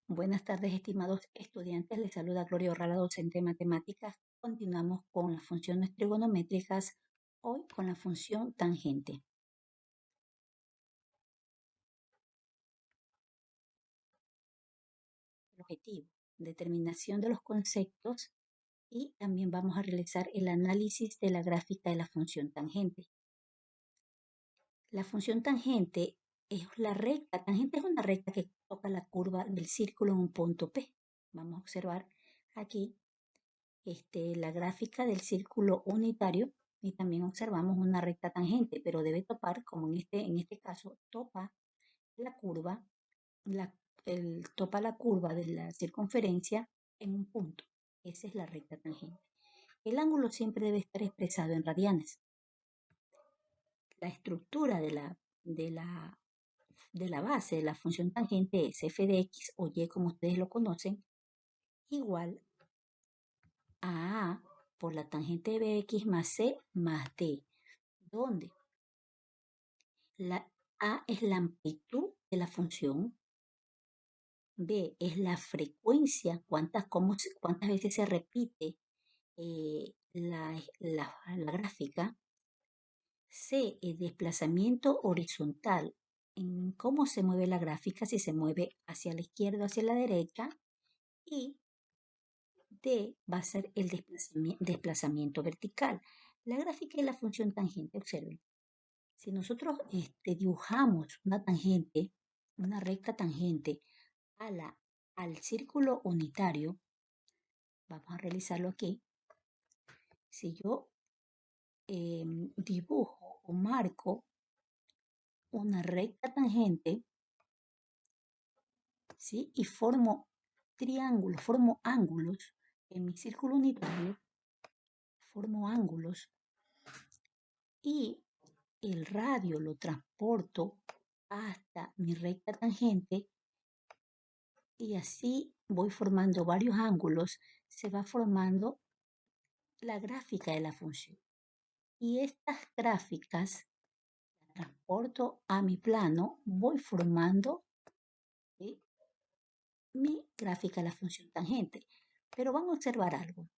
Buenas tardes, estimados estudiantes. Les saluda Gloria Orrala, docente de matemáticas. Continuamos con las funciones trigonométricas, hoy con la función tangente. El objetivo, determinación de los conceptos y también vamos a realizar el análisis de la gráfica de la función tangente. La función tangente es la recta. Tangente es una recta que toca la curva del círculo en un punto P. Vamos a observar aquí la gráfica del círculo unitario y también observamos una recta tangente, pero debe topar, como en este caso, topa la curva, topa la curva de la circunferencia en un punto. Esa es la recta tangente. El ángulo siempre debe estar expresado en radianes. La estructura de la base de la función tangente es f de x o y, como ustedes lo conocen, igual a A por la tangente de bx más c más d, donde la A es la amplitud de la función, B es la frecuencia, cuántas veces se repite la gráfica, C es desplazamiento horizontal, en cómo se mueve la gráfica, si se mueve hacia la izquierda o hacia la derecha, y D va a ser el desplazamiento vertical. La gráfica de la función tangente, observen. Si nosotros dibujamos una tangente, una recta tangente al círculo unitario, vamos a realizarlo aquí. Si yo dibujo o marco una recta tangente, ¿sí? Y formo triángulos, formo ángulos en mi círculo unitario, formo ángulos y el radio lo transporto hasta mi recta tangente y así voy formando varios ángulos, se va formando la gráfica de la función. Y estas gráficas las transporto a mi plano, voy formando ¿sí? mi gráfica de la función tangente. Pero van a observar algo,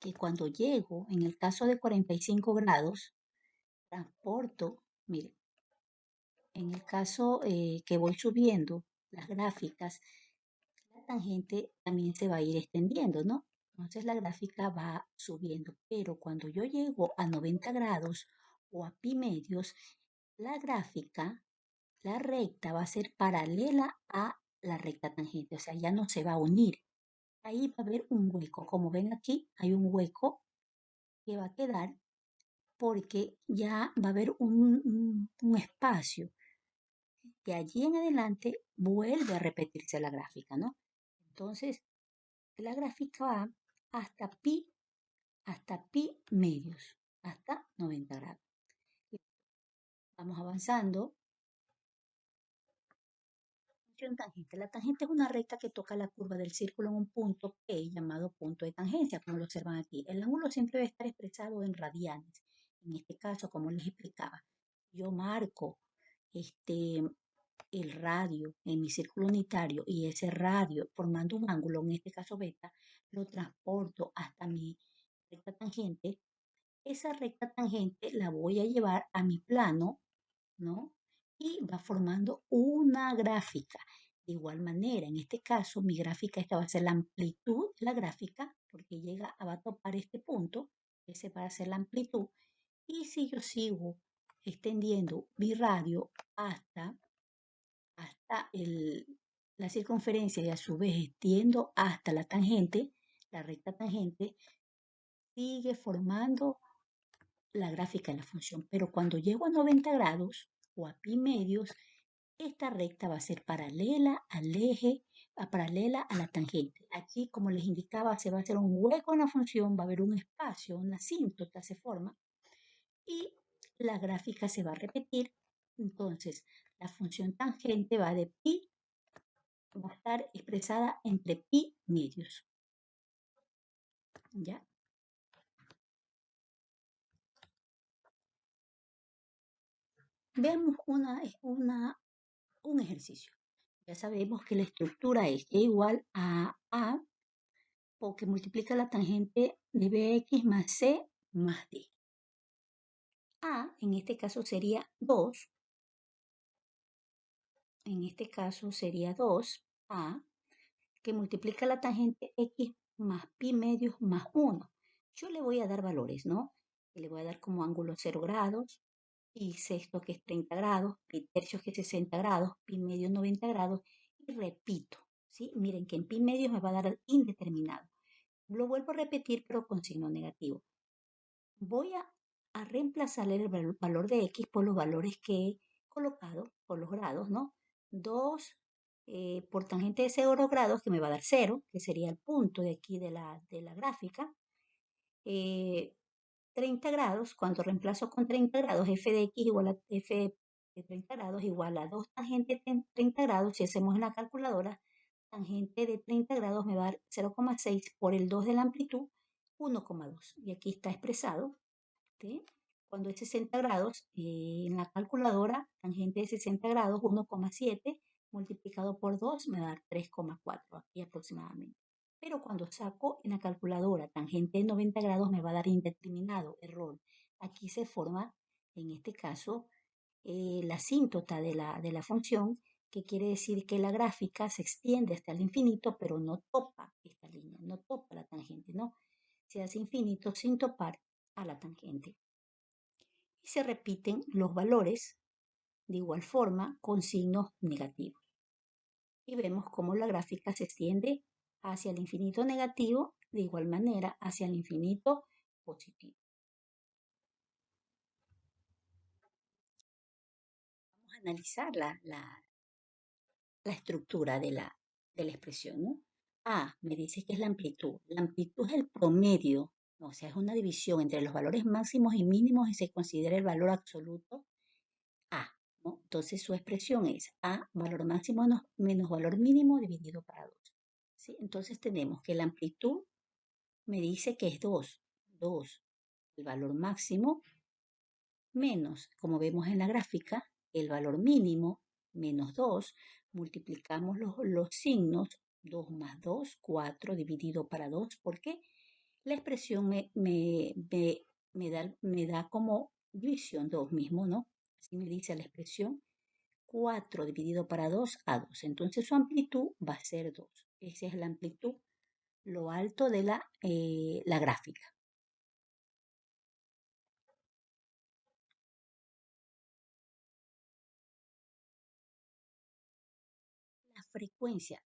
que cuando llego, en el caso de 45 grados, transporto, miren, en el caso que voy subiendo las gráficas, la tangente también se va a ir extendiendo, ¿no? Entonces la gráfica va subiendo, pero cuando yo llego a 90 grados o a pi medios, la gráfica, la recta va a ser paralela a la recta tangente, o sea, ya no se va a unir. Ahí va a haber un hueco, como ven aquí, hay un hueco que va a quedar porque ya va a haber un espacio. De allí en adelante vuelve a repetirse la gráfica, ¿no? Entonces, la gráfica va hasta pi medios, hasta 90 grados. Vamos avanzando. Función tangente. La tangente es una recta que toca la curva del círculo en un punto P llamado punto de tangencia, como lo observan aquí. El ángulo siempre debe estar expresado en radianes. En este caso, como les explicaba, yo marco el radio en mi círculo unitario y ese radio formando un ángulo, en este caso beta, lo transporto hasta mi recta tangente. Esa recta tangente la voy a llevar a mi plano, ¿no? Y va formando una gráfica. De igual manera, en este caso, mi gráfica esta va a ser la amplitud de la gráfica, porque va a topar este punto, ese va a ser la amplitud. Y si yo sigo extendiendo mi radio hasta la circunferencia y a su vez extiendo hasta la tangente, la recta tangente, sigue formando la gráfica de la función. Pero cuando llego a 90 grados o a pi medios, esta recta va a ser paralela al eje, paralela a la tangente. Aquí, como les indicaba, se va a hacer un hueco en la función, va a haber un espacio, una asíntota se forma y la gráfica se va a repetir. Entonces, la función tangente va a estar expresada entre pi medios. ¿Ya? Veamos un ejercicio. Ya sabemos que la estructura es E igual a porque multiplica la tangente de Bx más C más D. A, en este caso sería 2. En este caso sería 2A, que multiplica la tangente X más pi medios más 1. Yo le voy a dar valores, ¿no? Le voy a dar como ángulo 0 grados, pi sexto que es 30 grados, pi tercios que es 60 grados, pi medio 90 grados, y repito, ¿sí? Miren que en pi medios me va a dar indeterminado. Lo vuelvo a repetir, pero con signo negativo. Voy a reemplazar el valor de X por los valores que he colocado, por los grados, ¿no? 2 por tangente de 0 grados, que me va a dar 0, que sería el punto de aquí de la gráfica. Eh, 30 grados, cuando reemplazo con 30 grados, f de x igual a f de 30 grados igual a 2 tangente de 30 grados. Si hacemos en la calculadora, tangente de 30 grados me va a dar 0,6 por el 2 de la amplitud, 1,2. Y aquí está expresado. ¿Sí? Cuando es 60 grados, en la calculadora, tangente de 60 grados, 1,7 multiplicado por 2 me va a dar 3,4 aquí aproximadamente. Pero cuando saco en la calculadora tangente de 90 grados me va a dar indeterminado, error. Aquí se forma, en este caso, la asíntota de la función, que quiere decir que la gráfica se extiende hasta el infinito, pero no topa esta línea, no topa la tangente, ¿no? Se hace infinito sin topar a la tangente. Y se repiten los valores de igual forma con signos negativos. Y vemos cómo la gráfica se extiende hacia el infinito negativo, de igual manera hacia el infinito positivo. Vamos a analizar la estructura de la expresión, ¿no? A me dice que es la amplitud. La amplitud es el promedio, o sea, es una división entre los valores máximos y mínimos y se considera el valor absoluto A, ¿no? Entonces su expresión es A, valor máximo menos valor mínimo dividido para 2. ¿Sí? Entonces tenemos que la amplitud me dice que es 2. 2, el valor máximo, menos, como vemos en la gráfica, el valor mínimo, menos 2. Multiplicamos los signos, 2 más 2, 4 dividido para 2, porque la expresión me da como división 2 mismo, ¿no? Así me dice la expresión 4 dividido para 2 a 2. Entonces su amplitud va a ser 2. Esa es la amplitud, lo alto de la gráfica. La frecuencia.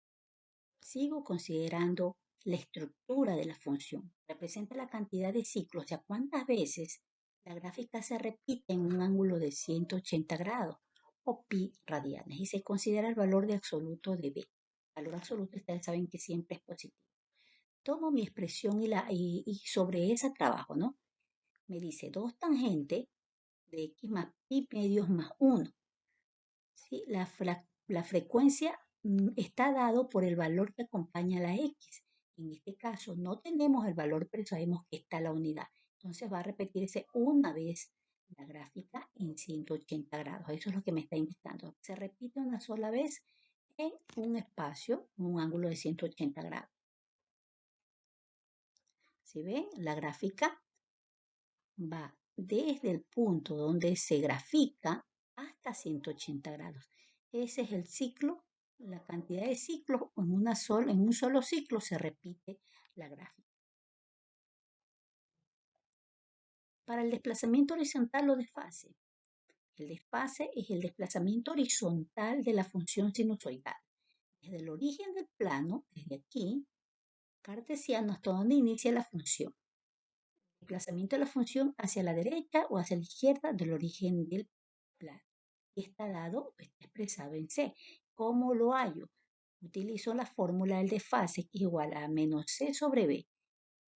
Sigo considerando la estructura de la función. Representa la cantidad de ciclos, o sea, cuántas veces la gráfica se repite en un ángulo de 180 grados o pi radianes y se considera el valor de absoluto de B. El valor absoluto, ustedes saben que siempre es positivo. Tomo mi expresión y sobre esa trabajo, ¿no? Me dice 2 tangente de x más pi medios más 1. ¿Sí? La frecuencia está dado por el valor que acompaña a la x. En este caso no tenemos el valor, pero sabemos que está la unidad. Entonces va a repetirse una vez la gráfica en 180 grados. Eso es lo que me está indicando. Se repite una sola vez en un espacio, un ángulo de 180 grados. ¿Sí ven? La gráfica va desde el punto donde se grafica hasta 180 grados. Ese es el ciclo, la cantidad de ciclos en un solo ciclo se repite la gráfica. Para el desplazamiento horizontal o desfase. El desfase es el desplazamiento horizontal de la función sinusoidal. Desde el origen del plano, desde aquí, cartesiano hasta donde inicia la función. Desplazamiento de la función hacia la derecha o hacia la izquierda del origen del plano. Y está dado, está expresado en C. ¿Cómo lo hallo? Utilizo la fórmula del desfase, que es igual a menos C sobre B.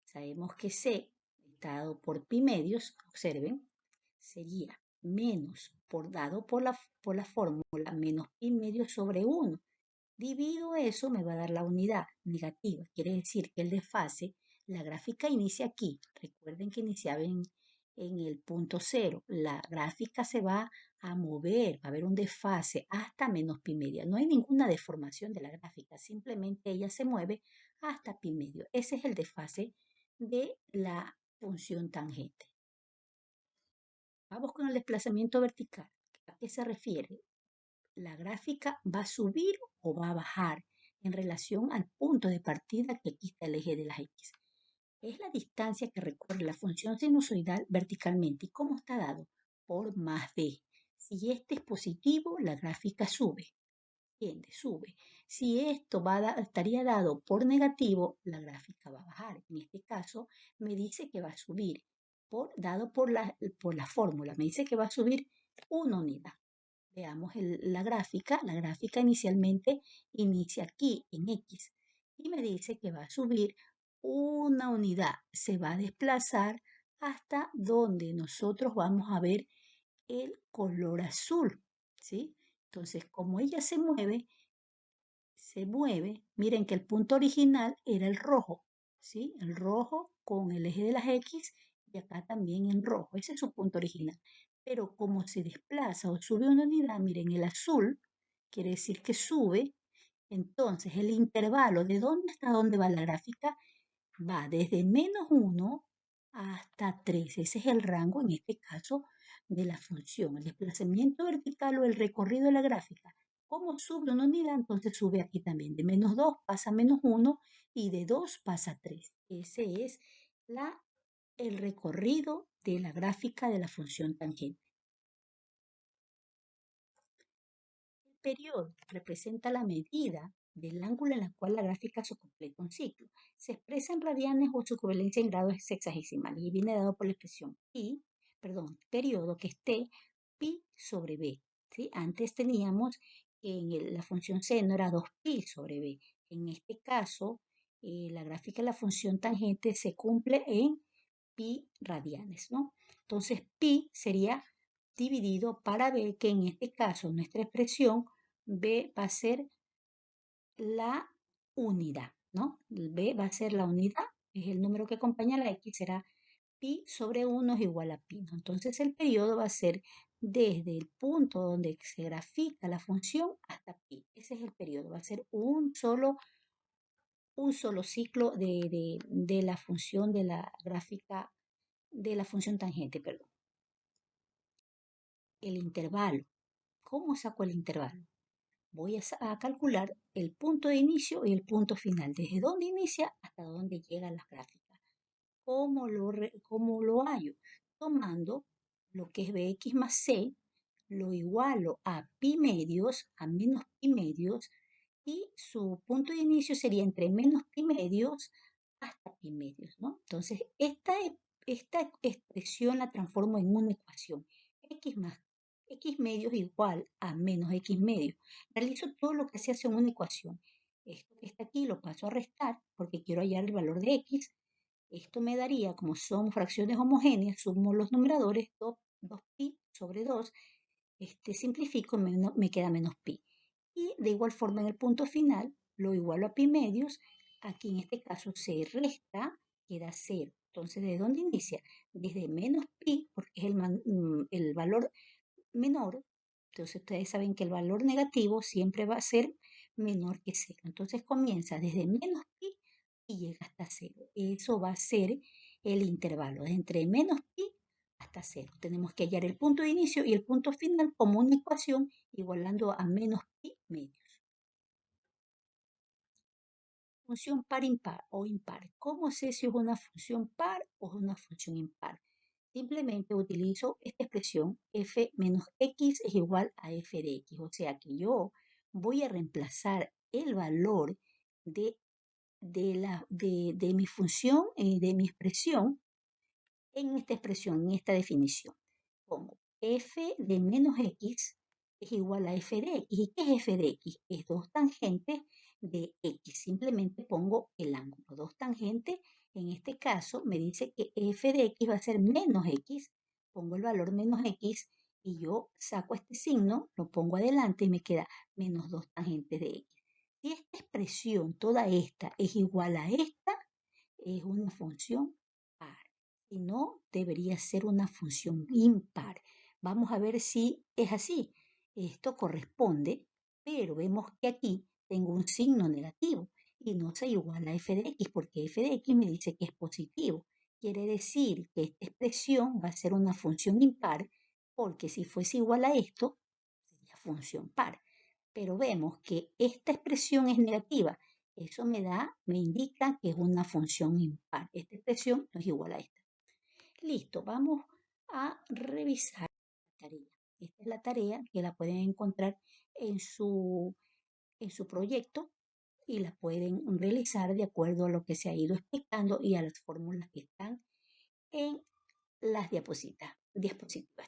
Sabemos que C, dado por pi medios, observen, sería menos, dado por la fórmula, menos pi medios sobre 1. Divido eso, me va a dar la unidad negativa. Quiere decir que el desfase, la gráfica inicia aquí. Recuerden que iniciaba en el punto cero. La gráfica se va a mover, va a haber un desfase hasta menos pi media. No hay ninguna deformación de la gráfica, simplemente ella se mueve hasta pi medio. Ese es el desfase de la función tangente. Vamos con el desplazamiento vertical. ¿A qué se refiere? La gráfica va a subir o va a bajar en relación al punto de partida que aquí está el eje de las X. Es la distancia que recorre la función sinusoidal verticalmente. ¿Y cómo está dado? Por más b. Si este es positivo, la gráfica sube. Tiende, sube. Si esto estaría dado por negativo, la gráfica va a bajar. En este caso, me dice que va a subir, dado por la fórmula. Me dice que va a subir una unidad. Veamos la gráfica. La gráfica inicialmente inicia aquí en X y me dice que va a subir una unidad. Se va a desplazar hasta donde nosotros vamos a ver el color azul, ¿sí? Entonces, como ella se mueve, miren que el punto original era el rojo, ¿sí? El rojo con el eje de las X y acá también en rojo, ese es su punto original. Pero como se desplaza o sube una unidad, miren, el azul quiere decir que sube, entonces el intervalo de dónde hasta dónde va la gráfica va desde -1 hasta 3. Ese es el rango, en este caso, de la función. El desplazamiento vertical o el recorrido de la gráfica. Como sube una unidad, entonces sube aquí también. De -2 pasa a -1 y de 2 pasa a 3. Ese es el recorrido de la gráfica de la función tangente. El periodo representa la medida del ángulo en la cual la gráfica se completa un ciclo. Se expresa en radianes o su equivalencia en grados sexagesimales y viene dado por la expresión periodo que esté pi sobre b. ¿Sí? Antes teníamos que la función seno era 2pi sobre b. En este caso, la gráfica de la función tangente se cumple en pi radianes, ¿no? Entonces, pi sería dividido para b, que en este caso nuestra expresión b va a ser la unidad, ¿no? B va a ser la unidad, es el número que acompaña a la X, será pi sobre 1 es igual a pi, ¿no? Entonces el periodo va a ser desde el punto donde se grafica la función hasta pi. Ese es el periodo, va a ser un solo ciclo de la función de la gráfica, de la función tangente, perdón. El intervalo. ¿Cómo saco el intervalo? Voy a calcular el punto de inicio y el punto final, desde dónde inicia hasta dónde llegan las gráficas. ¿Cómo lo hallo? Tomando lo que es bx más c, lo igualo a pi medios, a menos pi medios, y su punto de inicio sería entre menos pi medios hasta pi medios, ¿no? Entonces, esta expresión la transformo en una ecuación. X más X medios igual a menos X medios. Realizo todo lo que se hace en una ecuación. Esto que está aquí lo paso a restar porque quiero hallar el valor de X. Esto me daría, como son fracciones homogéneas, sumo los numeradores, 2pi sobre 2, simplifico y me queda menos pi. Y de igual forma en el punto final lo igualo a pi medios. Aquí en este caso se resta, queda 0. Entonces, ¿de dónde inicia? Desde menos pi, porque es el valor menor. Entonces, ustedes saben que el valor negativo siempre va a ser menor que 0. Entonces, comienza desde menos pi y llega hasta 0. Eso va a ser el intervalo, de entre menos pi hasta 0. Tenemos que hallar el punto de inicio y el punto final como una ecuación igualando a menos pi medios. Función par impar o impar. ¿Cómo sé si es una función par o es una función impar? Simplemente utilizo esta expresión f menos x es igual a f de x. O sea que yo voy a reemplazar el valor de mi función, de mi expresión, en esta expresión, en esta definición. Pongo f de menos x es igual a f de x. ¿Y qué es f de x? Es 2 tangentes de x. Simplemente pongo el ángulo. 2 tangentes, en este caso, me dice que f de x va a ser menos x. Pongo el valor menos x y yo saco este signo, lo pongo adelante y me queda menos 2 tangentes de x. Si esta expresión, toda esta, es igual a esta, es una función par. Si no, debería ser una función impar. Vamos a ver si es así. Esto corresponde, pero vemos que aquí tengo un signo negativo y no se iguala a f de x porque f de x me dice que es positivo. Quiere decir que esta expresión va a ser una función impar porque si fuese igual a esto, sería función par. Pero vemos que esta expresión es negativa. Eso me indica que es una función impar. Esta expresión no es igual a esta. Listo, vamos a revisar la tarea. Esta es la tarea que la pueden encontrar en su proyecto y la pueden realizar de acuerdo a lo que se ha ido explicando y a las fórmulas que están en las diapositivas,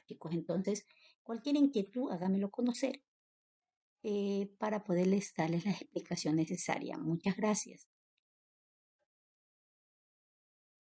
chicos. Entonces, cualquier inquietud, hágamelo conocer para poderles darles la explicación necesaria. Muchas gracias.